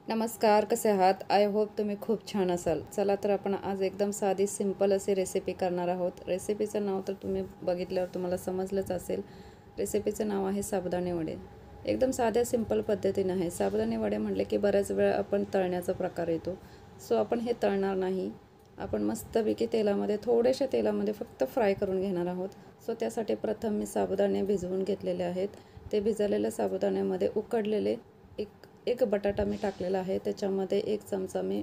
नमस्कार, कसे आहात? आय होप तुम्ही खूप छान असाल. चला तर आपण आज एकदम साधी सिंपल अशी रेसिपी करणार आहोत. रेसिपीचं नाव तर तुम्ही बघितल्यावर तुम्हाला समजलंच असेल. रेसिपीचं नाव आहे साबुदाणे वडे. एकदम साध्या सिंपल पद्धतीने आहे. साबुदाणे वडे म्हटले की बऱ्याच वेळा आपण तळण्याचा प्रकार येतो. सो आपण हे तळणार नाही. आपण मस्तपैकी तेलामध्ये थोड्याशा तेलामध्ये फक्त फ्राय करून घेणार आहोत. सो त्यासाठी प्रथम मी साबुदाणे भिजवून घेतलेले आहेत. ते भिजलेल्या साबुदाण्यामध्ये उकडलेले एक एक बटाटा मी टाकलेला आहे. त्याच्यामध्ये 1 चमचा मी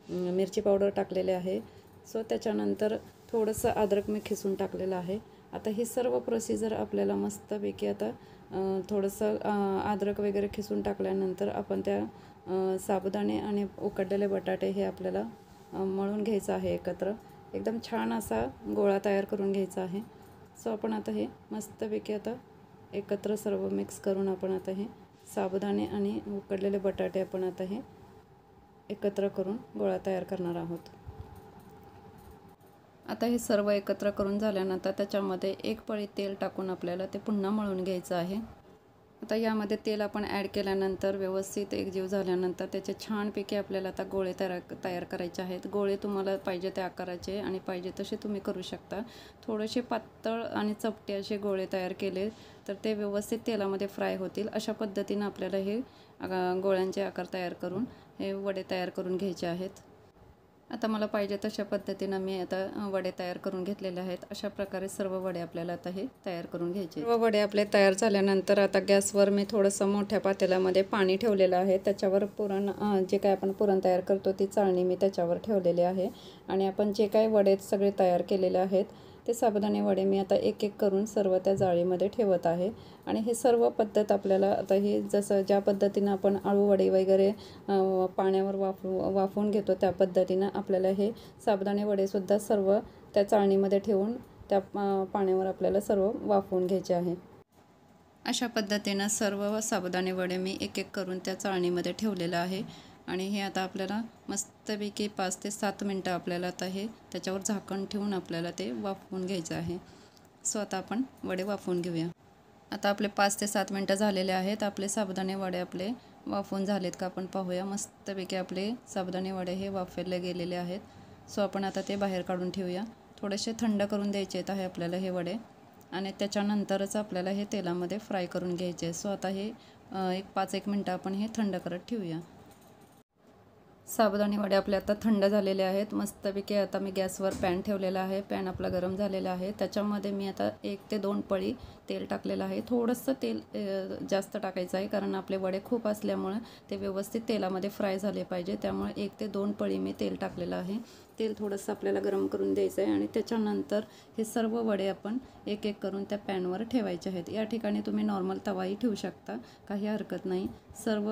मिरची पावडर टाकलेले आहे. सो त्याच्यानंतर थोडंसं अद्रक मी खिसून टाकलेलं आहे. आता ही सर्व प्रोसिजर आपल्याला मस्तपैकी आता थोडंसं अद्रक वगैरे खिसून टाकल्यानंतर आपण त्या साबुदाणे आणि उकडलेले बटाटे हे आपल्याला मळून घ्यायचं आहे एकत्र. एकदम छान असा गोळा तयार करून घ्यायचा आहे. सो आपण आता हे मस्तपैकी आता एकत्र सर्व मिक्स करून आपण आता हे साबुदाणे आणि उकडलेले बटाटे आपण आता हे एकत्र करून गोळा तयार करणार आहोत. आता हे सर्व एकत्र करून झाल्यानंतर त्याच्यामध्ये 1 पळी तेल टाकून आपल्याला ते पुन्हा मळून घ्यायचं आहे. आता यामध्ये तेल आपण ॲड केल्यानंतर व्यवस्थित एकजीव झाल्यानंतर त्याचे छानपैकी आपल्याला आता गोळे तयार करायचे आहेत. गोळे तुम्हाला पाहिजे त्या आकाराचे आणि पाहिजे तसे तुम्ही करू शकता. थोडेसे पातळ आणि चपटे असे गोळे तयार केले तर ते व्यवस्थित तेलामध्ये फ्राय होतील. अशा पद्धतीनं आपल्याला हे गोळ्यांचे आकार तयार करून हे वडे तयार करून घ्यायचे आहेत. आता मला पाहिजे तशा पद्धतीनं मी आता वडे तयार करून घेतलेले आहेत. अशा प्रकारे सर्व वडे आपल्याला आता हे तयार करून घ्यायचे. सर्व वडे आपले तयार झाल्यानंतर आता गॅसवर मी थोडंसं मोठ्या पातेल्यामध्ये पाणी ठेवलेलं आहे. त्याच्यावर पुरण जे काय आपण पुरण तयार करतो ती चाळणी मी त्याच्यावर ठेवलेली आहे. आणि आपण जे काय वडे सगळे तयार केलेले आहेत ते साबुदाणे वडे मी आता एक एक करून सर्व त्या जाळीमध्ये ठेवत आहे. आणि हे सर्व पद्धत आपल्याला आता हे जसं ज्या पद्धतीनं आपण आळू वडे वगैरे पाण्यावर वाफवून घेतो त्या पद्धतीनं आपल्याला हे साबुदाणे वडेसुद्धा सर्व त्या चाळणीमध्ये ठेवून त्या पाण्यावर आपल्याला सर्व वाफवून घ्यायचे आहे. अशा पद्धतीनं सर्व साबुदाणे वडे मी एक एक करून त्या चाळणीमध्ये ठेवलेलं आहे. आणि हे आता आपल्याला मस्तपैकी 5 ते 7 मिनटं आपल्याला आता हे त्याच्यावर झाकण ठेवून आपल्याला ते वाफवून घ्यायचं आहे. सो आता आपण वडे वाफवून घेऊया. आता आपले 5 ते 7 मिनटं झालेले आहेत. आपले साबुदाणे वडे आपले वाफवून झालेत का आपण पाहूया. मस्तपैकी आपले साबुदाणे वडे हे वाफवले गेलेले आहेत. सो आपण आता ते बाहेर काढून ठेवूया. थोडेसे थंड करून द्यायचे आहे आपल्याला हे वडे आणि त्याच्यानंतरच आपल्याला हे तेलामध्ये फ्राय करून घ्यायचे. सो आता हे 5-1 मिनटं आपण हे थंड करत ठेवूया. साबुदाणे वडे आपले आता थंड झालेले आहेत. मस्तपैकी आता मी गॅसवर पॅन ठेवलेला आहे. पॅन आपला गरम झालेला आहे. त्याच्यामध्ये मी आता 1 ते 2 पळी तेल टाकलेलं आहे. थोडंसं तेल जास्त टाकायचं आहे कारण आपले वडे खूप असल्यामुळे ते व्यवस्थित तेलामध्ये फ्राय झाले पाहिजे. त्यामुळे 1 ते 2 पळी मी तेल टाकलेलं आहे. तेल थोडंसं आपल्याला गरम करून द्यायचं आहे आणि त्याच्यानंतर हे सर्व वडे आपण एक एक करून त्या पॅनवर ठेवायचे आहेत. या ठिकाणी तुम्ही नॉर्मल तवाही ठेवू शकता, काही हरकत नाही. सर्व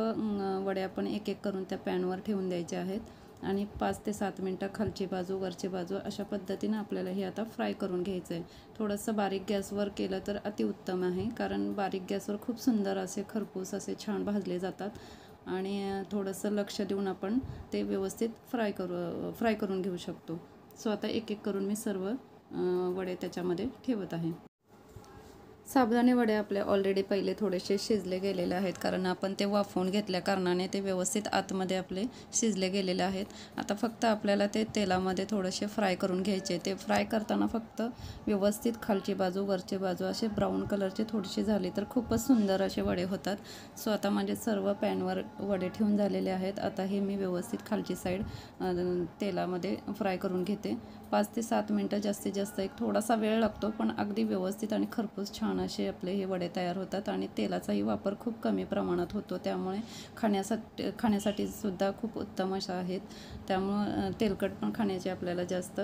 वडे आपण एक एक करून त्या पॅनवर ठेवून द्यायचे आहेत आणि 5 ते 7 मिनटं खालची बाजू वरची बाजू अशा पद्धतीनं आपल्याला हे आता फ्राय करून घ्यायचं आहे. थोडंसं बारीक गॅसवर केलं तर अतिउत्तम आहे कारण बारीक गॅसवर खूप सुंदर असे खरपूस असे छान भाजले जातात. आणि थोडंसं लक्ष देऊन आपण ते व्यवस्थित फ्राय करून घेऊ शकतो. सो आता एक एक करून मी सर्व वडे त्याच्यामध्ये ठेवत आहे. साबुदाणे वडे आपले ऑलरेडी पहिले थोडेसे शिजले गेलेले आहेत कारण आपण ते वाफवून घेतल्या कारणाने ते व्यवस्थित आतमध्ये आपले शिजले गेलेले आहेत. आता फक्त आपल्याला ते तेलामध्ये थोडेसे फ्राय करून घ्यायचे. ते फ्राय करताना फक्त व्यवस्थित खालची बाजू वरची बाजू असे ब्राऊन कलरचे थोडेसे झाले तर खूपच सुंदर असे वडे होतात. सो आता माझे सर्व पॅनवर वडे ठेवून झालेले आहेत. आता हे मी व्यवस्थित खालची साईड तेलामध्ये फ्राय करून घेते. 5 ते 7 मिनटं जास्तीत जास्त एक थोडासा वेळ लागतो पण अगदी व्यवस्थित आणि खरपूस छान असे आपले हे वडे तयार होतात. आणि तेलाचाही वापर खूप कमी प्रमाणात होतो त्यामुळे खाण्यासाठी सुद्धा खूप उत्तम अशा आहेत. त्यामुळं तेलकट पण खाण्याची आपल्याला जास्त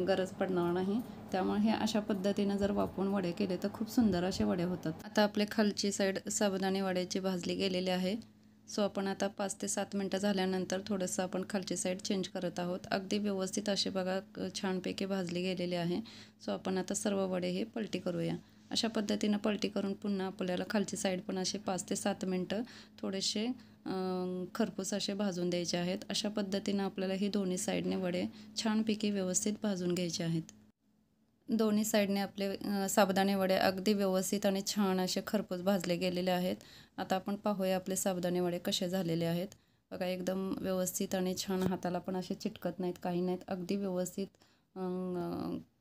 गरज पडणार नाही. त्यामुळे हे अशा पद्धतीनं जर वापरून वडे केले तर खूप सुंदर असे वडे होतात. आता आपले खालची साईड साबुदाणे वड्याची भाजली गेलेली आहे. सो आपण आता 5 ते 7 मिनटं झाल्यानंतर थोडंसं आपण खालची साईड चेंज करत आहोत. अगदी व्यवस्थित असे बघा छानपैकी भाजली गेलेले आहे. सो आपण आता सर्व वडे हे पलटी करूया. अशा पद्धतीनं पलटी करून पुन्हा आपल्याला खालची साईड पण असे 5 ते 7 मिनटं थोडेसे खरपूस असे भाजून द्यायचे आहेत. अशा पद्धतीनं आपल्याला ही दोन्ही साईडने वडे छानपैकी व्यवस्थित भाजून घ्यायचे आहेत. दोन्ही साईडने आपले साबुदाणे वडे अगदी व्यवस्थित आणि छान असे खरपूस भाजले गेलेले आहेत. आता आपण पाहूया आपले साबुदाणे वडे कसे झालेले आहेत. बघा एकदम व्यवस्थित आणि छान, हाताला पण असे चिटकत नाहीत, काही नाहीत, अगदी व्यवस्थित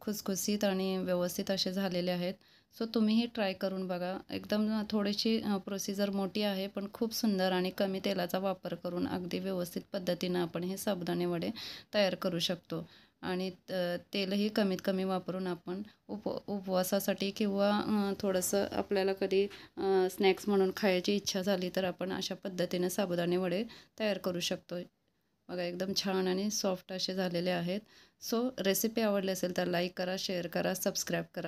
खुसखुशीत आणि व्यवस्थित असे झालेले आहेत. सो तुम्हीही ट्राय करून बघा. एकदम थोडीशी प्रोसिजर मोठी आहे, पण खूप सुंदर आणि कमी तेलाचा वापर करून अगदी व्यवस्थित पद्धतीनं आपण हे साबुदाणे वडे तयार करू शकतो. आणि तेलही कमीत कमी वापरून आपण उपवासासाठी किंवा थोडंसं आपल्याला कधी स्नॅक्स म्हणून खायची इच्छा झाली तर आपण अशा पद्धतीने साबुदाणे वडे तयार करू शकतो. बघा एकदम छान आणि सॉफ्ट असे झालेले आहेत. सो रेसिपी आवडली असेल तर लाईक करा, शेअर करा, सबस्क्राईब करा.